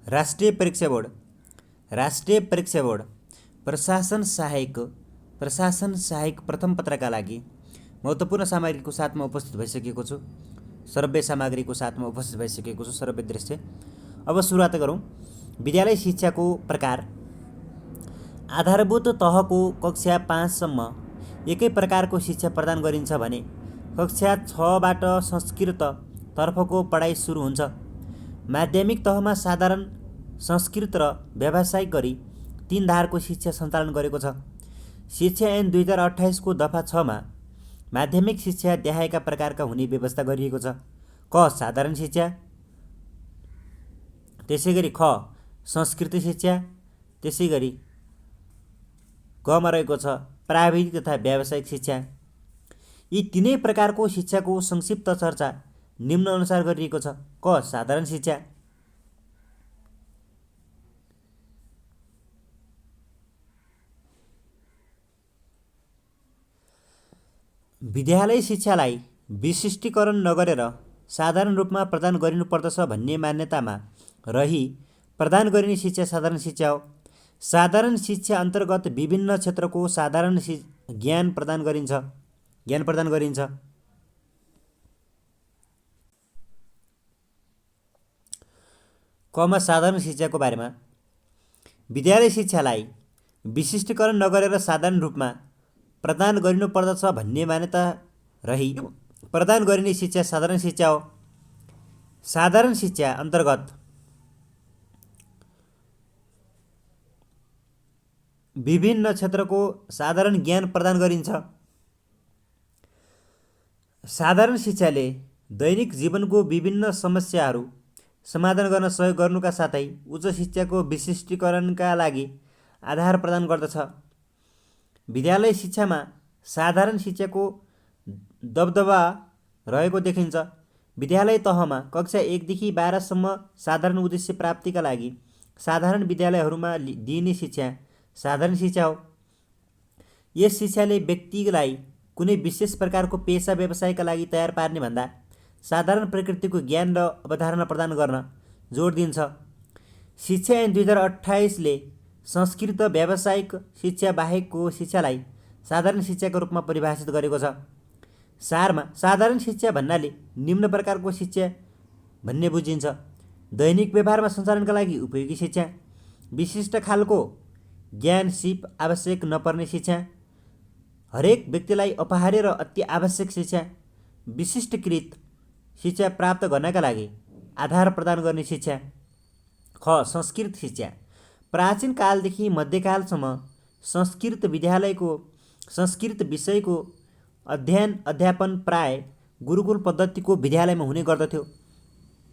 राष्ट्रिय परीक्षा बोर्ड। राष्ट्रिय परीक्षा बोर्ड प्रशासन सहायक प्रथम पत्रका लागि महत्त्वपूर्ण सामग्रीको साथमा उपस्थित भइसकेको छु। सर्वे सामग्रीको साथमा उपस्थित भइसकेको छु। सर्वे दृश्य। अब सुरुवात गरौँ। विद्यालय शिक्षाको प्रकार। आधारभूत तहको कक्षा 5 सम्म एकै प्रकारको शिक्षा प्रदान गरिन्छ भने कक्षा 6 बाट संस्कृत तर्फको पढाइ सुरु हुन्छ। माध्यमिक तहमा साधारण, संस्कृत र व्यावसायिक गरी 3 धारको शिक्षा सञ्चालन गरेको छ। शिक्षा ऐन 2028 को दफा 6 मा माध्यमिक शिक्षा देखाएका प्रकारका हुने व्यवस्था गरिएको छ। क साधारण शिक्षा, त्यसैगरी ख संस्कृत शिक्षा, त्यसैगरी ग मा रहेको छ प्राविधिक तथा व्यावसायिक शिक्षा। यी तीनै प्रकारको शिक्षाको संक्षिप्त चर्चा निम्न अनुसार गरिएको छ। क साधारण शिक्षा। विद्यालय शिक्षालाई विशिष्टीकरण नगरेर साधारण रूपमा प्रदान गरिनुपर्दछ भन्ने मान्यतामा रही प्रदान गरिने शिक्षा साधारण शिक्षा हो। साधारण शिक्षा अन्तर्गत विभिन्न क्षेत्रको साधारण ज्ञान प्रदान गरिन्छ। कमा साधारण शिक्षाको बारेमा विद्यालय शिक्षालाई विशिष्टीकरण नगरेर साधारण रूपमा प्रदान गरिनुपर्दछ भन्ने मान्यता रही प्रदान गरिने शिक्षा साधारण शिक्षा हो। साधारण शिक्षा अन्तर्गत विभिन्न क्षेत्रको साधारण ज्ञान प्रदान गरिन्छ। साधारण शिक्षाले दैनिक जीवनको विभिन्न समस्याहरू समाधान गर्न सहयोग गर्नुका साथै उच्च शिक्षाको विशिष्टीकरणका लागि आधार प्रदान गर्दछ। विद्यालय शिक्षामा साधारण शिक्षाको दबदबा रहेको देखिन्छ। विद्यालय तहमा कक्षा 1 देखि 12 सम्म साधारण उद्देश्य प्राप्तिका लागि साधारण विद्यालयहरूमा दिइने शिक्षा साधारण शिक्षा हो। यस शिक्षाले व्यक्तिलाई कुनै विशेष प्रकारको पेशा व्यवसायका लागि तयार पार्ने भन्दा साधारण प्रकृतिको ज्ञान र अवधारणा प्रदान गर्न जोड दिन्छ। शिक्षा ऐन 2028 ले संस्कृत व्यावसायिक शिक्षा बाहेकको शिक्षालाई साधारण शिक्षाको रूपमा परिभाषित गरेको छ। सारमा साधारण शिक्षा भन्नाले निम्न प्रकारको शिक्षा भन्ने बुझिन्छ। दैनिक व्यवहारमा सञ्चालनका लागि उपयोगी शिक्षा, विशिष्ट खालको ज्ञान सिप आवश्यक नपर्ने शिक्षा, हरेक व्यक्तिलाई अपरिहार्य र अति आवश्यक शिक्षा, विशिष्टकृत शिक्षा प्राप्त गर्नका लागि आधार प्रदान गर्ने शिक्षा। ख संस्कृत शिक्षा। प्राचीन कालदेखि मध्यकालसम्म संस्कृत विषयको अध्यापन प्राय गुरुकुल पद्धतिको विद्यालयमा हुने गर्दथ्यो।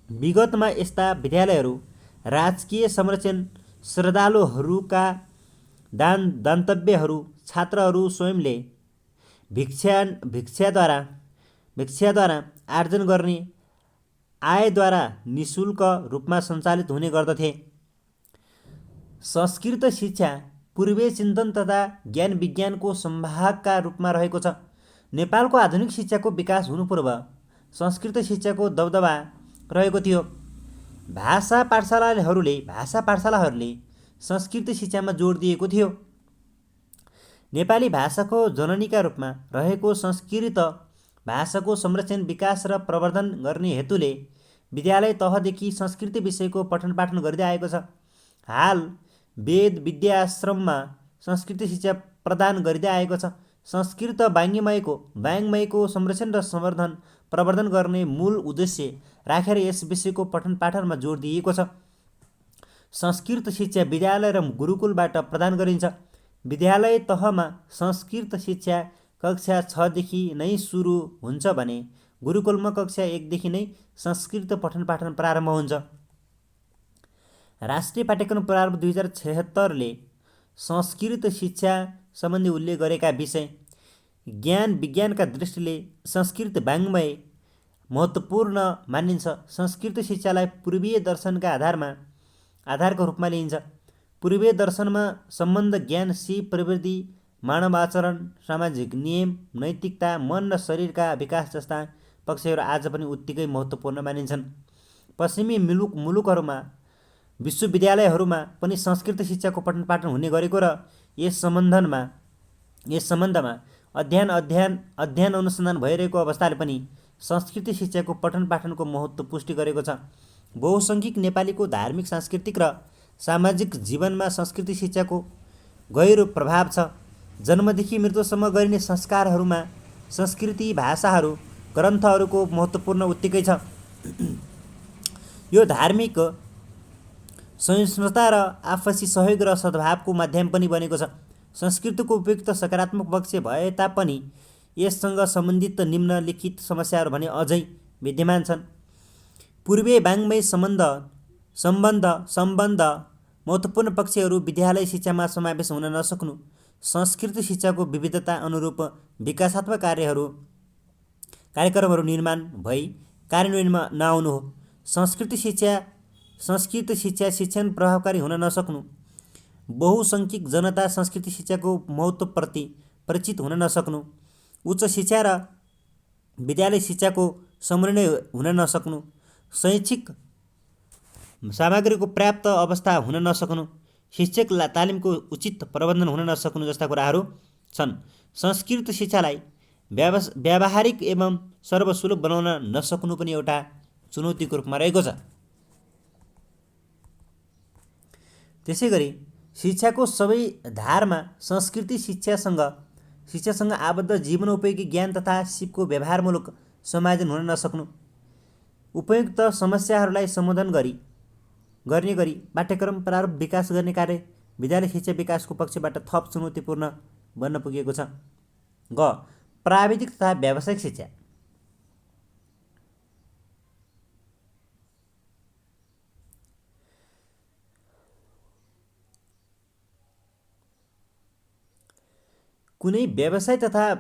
विगतमा यस्ता विद्यालयहरू राजकीय संरक्षण, श्रद्धालुहरूका दान्तव्यहरू, छात्रहरू स्वयंले भिक्षाद्वारा आर्जन गर्ने आयद्वारा निःशुल्क रूपमा सञ्चालित हुने गर्दथे। संस्कृत शिक्षा पूर्वीय चिन्तन तथा ज्ञान विज्ञानको सम्भागका रूपमा रहेको छ। नेपालको आधुनिक शिक्षाको विकास हुनुपूर्व संस्कृत शिक्षाको दबदबा रहेको थियो। भाषा पाठशालाहरूले संस्कृत शिक्षामा जोड दिएको थियो। नेपाली भाषाको जननीका रूपमा रहेको संस्कृत भाषाको संरक्षण, विकास र प्रवर्धन गर्ने हेतुले विद्यालय तहदेखि संस्कृत विषयको पठन पाठन गरिँदै आएको छ। हाल वेद विद्याश्रममा संस्कृत शिक्षा प्रदान गरिँदै आएको छ। संस्कृत वाङ्मयको संरक्षण र प्रवर्धन गर्ने मूल उद्देश्य राखेर यस विषयको पठन पाठनमा जोड दिइएको छ। संस्कृत शिक्षा विद्यालय र गुरुकुलबाट प्रदान गरिन्छ। विद्यालय तहमा संस्कृत शिक्षा कक्षा 6 देखि नै सुरु हुन्छ भने गुरुकुलमा कक्षा 1 देखि नै संस्कृत पठन पाठन प्रारम्भ हुन्छ। राष्ट्रिय पाठ्यक्रम प्रारम्भ 2076 ले संस्कृत शिक्षा सम्बन्धी उल्लेख गरेका विषय ज्ञान विज्ञानका दृष्टिले संस्कृत वाङ्मय महत्त्वपूर्ण मानिन्छ। संस्कृत शिक्षालाई पूर्वीय दर्शनका आधारको रूपमा लिइन्छ। पूर्वीय दर्शनमा सम्बन्ध, ज्ञान, सिप, प्रवृत्ति, मानव आचरण, सामाजिक नियम, नैतिकता, मन र शरीरका विकास जस्ता पक्षहरू आज पनि उत्तिकै महत्त्वपूर्ण मानिन्छन्। पश्चिमी मुलुकहरूमा विश्वविद्यालयहरूमा पनि संस्कृत शिक्षाको पठन पाठन हुने गरेको र यस सम्बन्धमा अध्ययन अनुसन्धान भइरहेको अवस्थाले पनि संस्कृति शिक्षाको पठन पाठनको महत्त्व पुष्टि गरेको छ। बहुसङ्ख्यक नेपालीको धार्मिक, सांस्कृतिक र सामाजिक जीवनमा संस्कृति शिक्षाको गहिरो प्रभाव छ। जन्मदेखि मृत्युसम्म गरिने संस्कारहरूमा संस्कृति, भाषाहरू, ग्रन्थहरूको महत्त्वपूर्ण उत्तिकै छ। यो धार्मिक सहिष्णुता र आपसी सहयोग र सद्भावको माध्यम पनि बनेको छ। संस्कृतिको उपयुक्त सकारात्मक पक्ष भए तापनि यससँग सम्बन्धित निम्नलिखित समस्याहरू भने अझै विद्यमान छन्। पूर्वीय वाङ्मय सम्बन्ध महत्त्वपूर्ण पक्षहरू विद्यालय शिक्षामा समावेश हुन नसक्नु, संस्कृत शिक्षाको विविधता अनुरूप विकासात्मक कार्यक्रमहरू निर्माण भई कार्यान्वयनमा नआउनु हो। संस्कृत शिक्षा शिक्षण प्रभावकारी हुन नसक्नु, बहुसङ्ख्यक जनता संस्कृत शिक्षाको महत्त्वप्रति परिचित हुन नसक्नु, उच्च शिक्षा र विद्यालय शिक्षाको समन्वय हुन नसक्नु, शैक्षिक सामग्रीको पर्याप्त अवस्था हुन नसक्नु, शिक्षक तालिमको उचित प्रबन्धन हुन नसक्नु जस्ता कुराहरू छन्। संस्कृत शिक्षालाई व्यावहारिक एवं सर्वसुलभ बनाउन नसक्नु पनि एउटा चुनौतीको रूपमा रहेको छ। त्यसैगरी शिक्षाको सबै धारमा संस्कृति शिक्षासँग आबद्ध जीवनोपयोगी ज्ञान तथा सिपको व्यवहारमूलक समायोजन हुन नसक्नु, उपयुक्त समस्याहरूलाई सम्बोधन गर्ने गरी पाठ्यक्रम प्रारूप विकास गर्ने कार्य विद्यालय शिक्षा विकासको पक्षबाट थप चुनौतीपूर्ण बन्न पुगेको छ। ग. प्राविधिक तथा व्यावसायिक शिक्षा। कुनै व्यवसाय तथा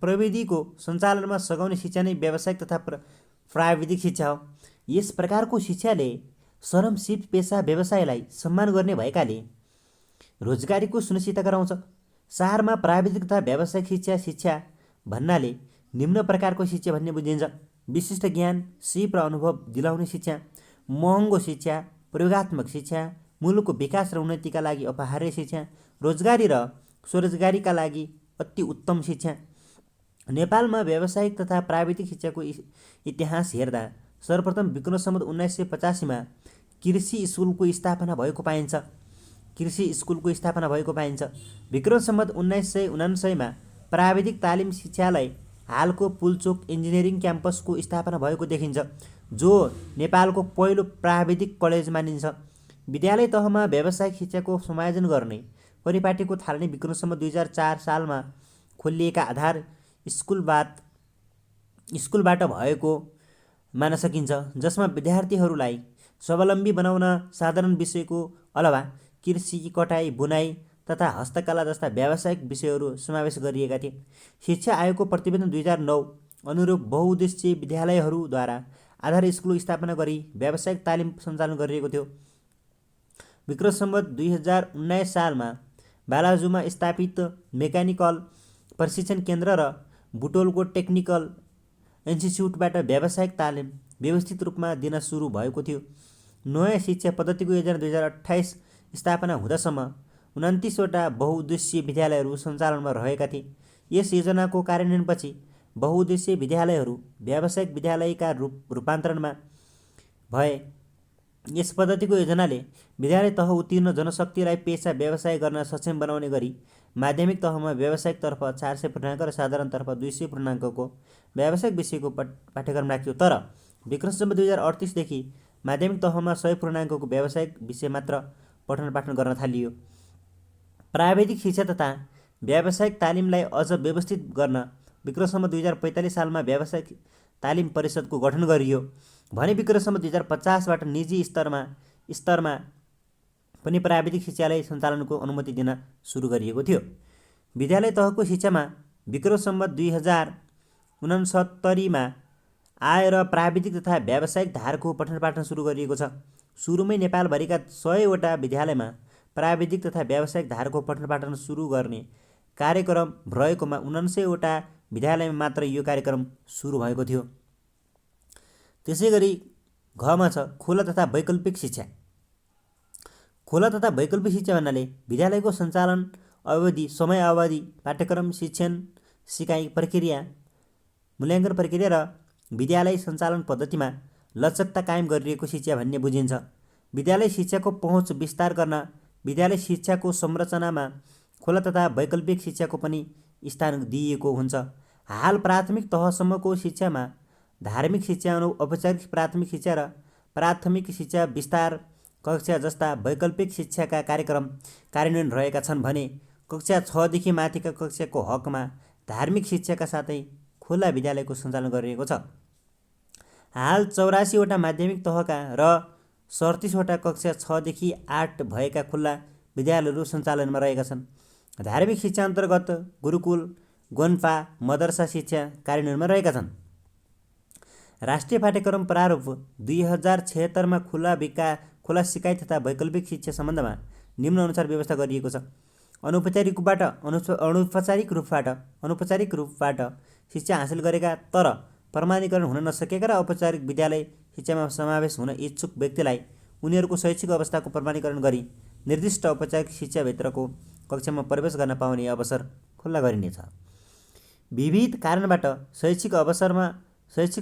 प्रविधिको सञ्चालनमा सघाउने शिक्षा नै व्यावसायिक तथा प्राविधिक शिक्षा हो। यस प्रकारको शिक्षाले श्रम, सिप, पेसा, व्यवसायलाई सम्मान गर्ने भएकाले रोजगारीको सुनिश्चित गराउँछ। शहरमा प्राविधिक तथा व्यावसायिक शिक्षा भन्नाले निम्न प्रकारको शिक्षा भन्ने बुझिन्छ: विशिष्ट ज्ञान, सिप र अनुभव दिलाउने शिक्षा, महँगो शिक्षा, प्रयोगात्मक शिक्षा, मुलुकको विकास र उन्नतिका लागि अपरिहार्य शिक्षा, रोजगारी र स्वरोजगारीका लागि अति उत्तम शिक्षा। नेपालमा व्यावसायिक तथा प्राविधिक शिक्षाको इतिहास हेर्दा सर्वप्रथम विक्रम सम्वत 1985 कृषि स्कुलको स्थापना भएको पाइन्छ। विक्रम सम्वत 1999 प्राविधिक तालिम शिक्षालय हालको पुलचोक इन्जिनियरिङ क्याम्पसको स्थापना भएको देखिन्छ, जो नेपालको पहिलो प्राविधिक कलेज मानिन्छ। विद्यालय तहमा व्यावसायिक शिक्षाको समायोजन गर्ने परिपाटीको थालनी विक्रम सम्वत 2004 सालमा खोलिएका आधार स्कुलबाट भएको मान्न सकिन्छ, जसमा विद्यार्थीहरूलाई स्वावलम्बी बनाउन साधारण विषयको अलावा कृषि, कटाई, बुनाई तथा हस्तकला जस्ता व्यावसायिक विषयहरू समावेश गरिएका थिए। शिक्षा आयोगको प्रतिवेदन 2009 अनुरूप बहुउद्देश्यीय विद्यालयहरूद्वारा आधार स्कुल स्थापना गरी व्यावसायिक तालिम सञ्चालन गरिएको थियो। विक्रम सम्वत 2019 सालमा बालाजुमा स्थापित मेकानिकल प्रशिक्षण केन्द्र र बुटोलको टेक्निकल इन्स्टिच्युटबाट व्यावसायिक तालिम व्यवस्थित रूपमा दिन सुरु भएको थियो। नयाँ शिक्षा पद्धतिको योजना 2028 स्थापना हुँदासम्म 29वटा बहुउद्देश्यीय विद्यालयहरू सञ्चालनमा रहेका थिए। यस योजनाको कार्यान्वयनपछि बहुउद्देश्यीय विद्यालयहरू व्यावसायिक विद्यालयका रूपान्तरणमा भए। यस पद्धतिको योजनाले विद्यालय तह उत्तीर्ण जनशक्तिलाई पेसा व्यवसाय गर्न सक्षम बनाउने गरी माध्यमिक तहमा व्यावसायिकतर्फ 400 पूर्णाङ्क र साधारणतर्फ 200 पूर्णाङ्कको व्यावसायिक विषयको पाठ्यक्रम राख्यो। तर विक्रम सम्वत 2038 देखि माध्यमिक तहमा 100 पूर्णाङ्कको व्यावसायिक विषय मात्र पठन पाठन गर्न थालियो। प्राविधिक शिक्षा तथा व्यावसायिक तालिमलाई अझ व्यवस्थित गर्न विक्रम सम्वत 2045 सालमा व्यावसायिक तालिम परिषदको गठन गरियो भने विक्रम सम्वत 2050बाट निजी स्तरमा पनि प्राविधिक शिक्षालाई सञ्चालनको अनुमति दिन सुरु गरिएको थियो। विद्यालय तहको शिक्षामा विक्रम सम्वत 2069मा आएर प्राविधिक तथा व्यावसायिक धारको पठन पाठन सुरु गरिएको छ। सुरुमै नेपालभरिका 100वटा विद्यालयमा प्राविधिक तथा व्यावसायिक धारको पठन पाठन सुरु गर्ने कार्यक्रम रहेकोमा 99वटा विद्यालयमा मात्र यो कार्यक्रम सुरु भएको थियो। त्यसैगरी घमा छ खुला तथा वैकल्पिक शिक्षा। खुला तथा वैकल्पिक शिक्षा भन्नाले विद्यालयको सञ्चालन अवधि समय अवधि पाठ्यक्रम शिक्षण सिकाइ प्रक्रिया मूल्याङ्कन प्रक्रिया र विद्यालय सञ्चालन पद्धतिमा लचकता कायम गरिएको शिक्षा भन्ने बुझिन्छ। विद्यालय शिक्षाको पहुँच विस्तार गर्न विद्यालय शिक्षाको संरचनामा खुला तथा वैकल्पिक शिक्षाको पनि स्थान दिइएको हुन्छ। हाल प्राथमिक तहसम्मको शिक्षामा धार्मिक शिक्षा, औपचारिक प्राथमिक शिक्षा र प्राथमिक शिक्षा विस्तार कक्षा जस्ता वैकल्पिक शिक्षाका कार्यक्रम कार्यान्वयन रहेका छन् भने कक्षा 6 देखि माथिका कक्षाको हकमा धार्मिक शिक्षाका साथै खुला विद्यालयको सञ्चालन गरिएको छ। हाल 84 वटा माध्यमिक तहका र 37 वटा कक्षा 6 देखि 8 भएका खुला विद्यालयहरू सञ्चालनमा रहेका छन्। धार्मिक शिक्षा अन्तर्गत गुरुकुल, गोन्पा, मदरसा शिक्षा कार्यान्वयनमा रहेका छन्। राष्ट्रिय पाठ्यक्रम प्रारूप 2076 मा खुला सिकाइ तथा वैकल्पिक शिक्षा सम्बन्धमा निम्नअनुसार व्यवस्था गरिएको छ। अनौपचारिक रूपबाट शिक्षा हासिल गरेका तर प्रमाणीकरण हुन नसकेका र औपचारिक विद्यालय शिक्षामा समावेश हुन इच्छुक व्यक्तिलाई उनीहरूको शैक्षिक अवस्थाको प्रमाणीकरण गरी निर्दिष्ट औपचारिक शिक्षाभित्रको कक्षामा प्रवेश गर्न पाउने अवसर खुल्ला गरिनेछ। विविध कारणबाट शैक्षिक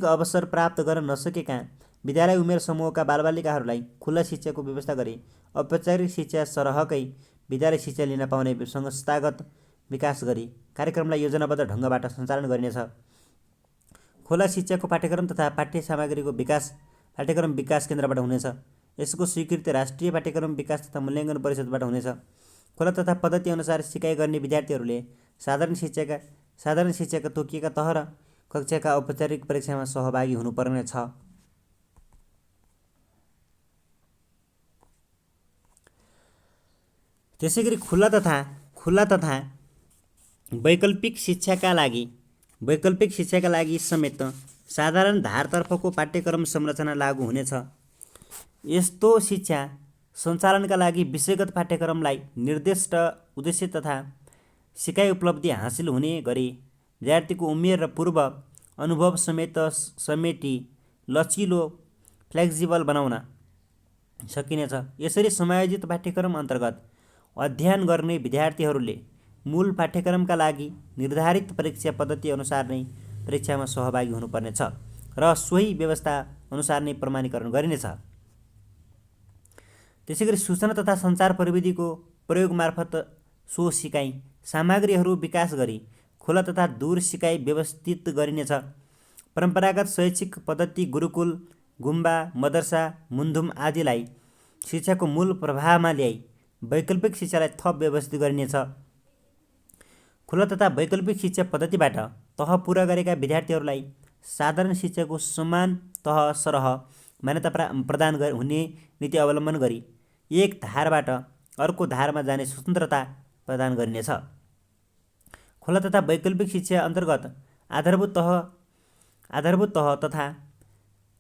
अवसर प्राप्त गर्न नसकेका विद्यालय उमेर समूहका बालबालिकाहरूलाई खुला शिक्षाको व्यवस्था गरी औपचारिक शिक्षा सरहकै विद्यालय शिक्षा लिन पाउने संस्थागत विकास गरी कार्यक्रमलाई योजनाबद्ध ढङ्गबाट सञ्चालन गरिनेछ। खुला शिक्षाको पाठ्यक्रम तथा पाठ्य सामग्रीको विकास पाठ्यक्रम विकास केन्द्रबाट हुनेछ। यसको स्वीकृति राष्ट्रिय पाठ्यक्रम विकास तथा मूल्याङ्कन परिषदबाट हुनेछ। खुला तथा पद्धति अनुसार सिकाइ गर्ने विद्यार्थीहरूले साधारण शिक्षाका तोकिएका तह र कक्षाका औपचारिक परीक्षामा सहभागी हुनुपर्ने छ। त्यसैगरी खुला तथा वैकल्पिक शिक्षाका लागि समेत साधारण धारतर्फको पाठ्यक्रम संरचना लागू हुनेछ। यस्तो शिक्षा सञ्चालनका लागि विषयगत पाठ्यक्रमलाई निर्दिष्ट उद्देश्य तथा सिकाइ उपलब्धि हासिल हुने गरी विद्यार्थीको उमेर र पूर्व अनुभव समेटी लचिलो फ्लेक्सिबल बनाउन सकिनेछ। यसरी समायोजित पाठ्यक्रम अन्तर्गत अध्ययन गर्ने विद्यार्थीहरूले मूल पाठ्यक्रमका लागि निर्धारित परीक्षा पद्धति अनुसार नै परीक्षामा सहभागी हुनुपर्नेछ र सोही व्यवस्था अनुसार नै प्रमाणीकरण गरिनेछ। त्यसैगरी सूचना तथा सञ्चार प्रविधिको प्रयोग मार्फत सो सिकाइ सामग्रीहरू विकास गरी खुला तथा दूर सिकाइ व्यवस्थित गरिनेछ। परम्परागत शैक्षिक पद्धति गुरुकुल, गुम्बा, मदरसा, मुन्धुम आदिलाई शिक्षाको मूल प्रवाहमा ल्याई वैकल्पिक शिक्षालाई थप व्यवस्थित गरिनेछ। खुला तथा वैकल्पिक शिक्षा पद्धतिबाट तह पुरा गरेका विद्यार्थीहरूलाई साधारण शिक्षाको समान तह सरह मान्यता प्रदान हुने नीति अवलम्बन गरी एक धारबाट अर्को धारमा जाने स्वतन्त्रता प्रदान गरिनेछ। खुला तथा वैकल्पिक शिक्षा अन्तर्गत आधारभूत तह तथा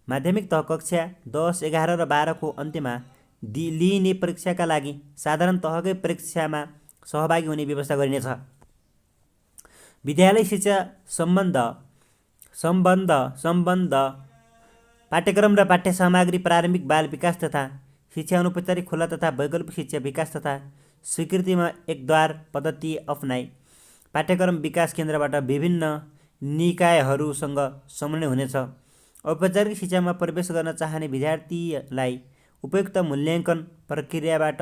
माध्यमिक तह कक्षा 10, 11 र 12 को अन्त्यमा लिइने परीक्षाका लागि साधारण तहकै परीक्षामा सहभागी हुने व्यवस्था गरिनेछ। विद्यालय शिक्षा सम्बन्ध पाठ्यक्रम र पाठ्य सामग्री प्रारम्भिक बाल विकास तथा शिक्षा अनौपचारिक खुला तथा वैकल्पिक शिक्षा विकास तथा स्वीकृतिमा एकद्वार पद्धति अपनाई पाठ्यक्रम विकास केन्द्रबाट विभिन्न निकायहरूसँग समन्वय हुनेछ। औपचारिक शिक्षामा प्रवेश गर्न चाहने विद्यार्थीलाई उपयुक्त मूल्याङ्कन प्रक्रियाबाट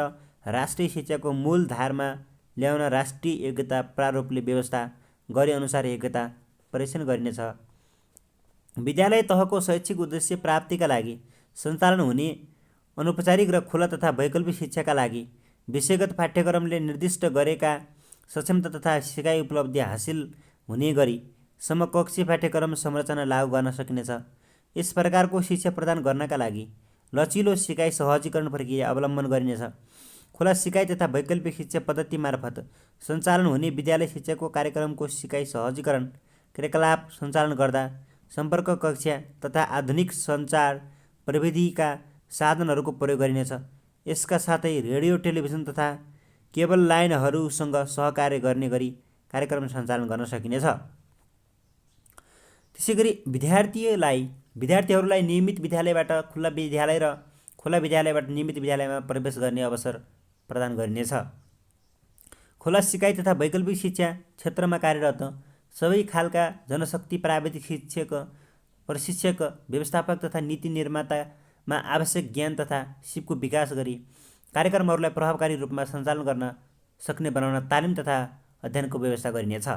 राष्ट्रिय शिक्षाको मूल धारमा ल्याउन राष्ट्रिय योग्यता प्रारूपले व्यवस्था गरे अनुसार योग्यता परीक्षण गरिनेछ। विद्यालय तहको शैक्षिक उद्देश्य प्राप्तिका लागि सञ्चालन हुने अनौपचारिक र खुला तथा वैकल्पिक शिक्षाका लागि विषयगत पाठ्यक्रमले निर्दिष्ट गरेका सक्षमता तथा सिकाइ उपलब्धि हासिल हुने गरी समकक्षी पाठ्यक्रम संरचना लागू गर्न सकिनेछ। यस प्रकारको शिक्षा प्रदान गर्नका लागि लचिलो सिकाइ सहजीकरण प्रक्रिया अवलम्बन गरिनेछ। खुला सिकाइ तथा वैकल्पिक शिक्षा पद्धति मार्फत सञ्चालन हुने विद्यालय शिक्षाको कार्यक्रमको सिकाइ सहजीकरण क्रियाकलाप सञ्चालन गर्दा सम्पर्क कक्षा तथा आधुनिक सञ्चार प्रविधिका साधनहरूको प्रयोग गरिनेछ। यसका साथै रेडियो, टेलिभिजन तथा केबल लाइनहरूसँग सहकार्य गर्ने गरी कार्यक्रम सञ्चालन गर्न सकिनेछ। त्यसैगरी विद्यार्थीहरूलाई नियमित विद्यालयबाट खुला विद्यालय र खुला विद्यालयबाट नियमित विद्यालयमा प्रवेश गर्ने अवसर प्रदान गरिनेछ। खुला सिकाइ तथा वैकल्पिक शिक्षा क्षेत्रमा कार्यरत सबै खालका जनशक्ति, प्राविधिक शिक्षक, प्रशिक्षक, व्यवस्थापक तथा नीति निर्मातामा आवश्यक ज्ञान तथा सिपको विकास गरी कार्यक्रमहरूलाई प्रभावकारी रूपमा सञ्चालन गर्न सक्ने बनाउन तालिम तथा अध्ययनको व्यवस्था गरिनेछ।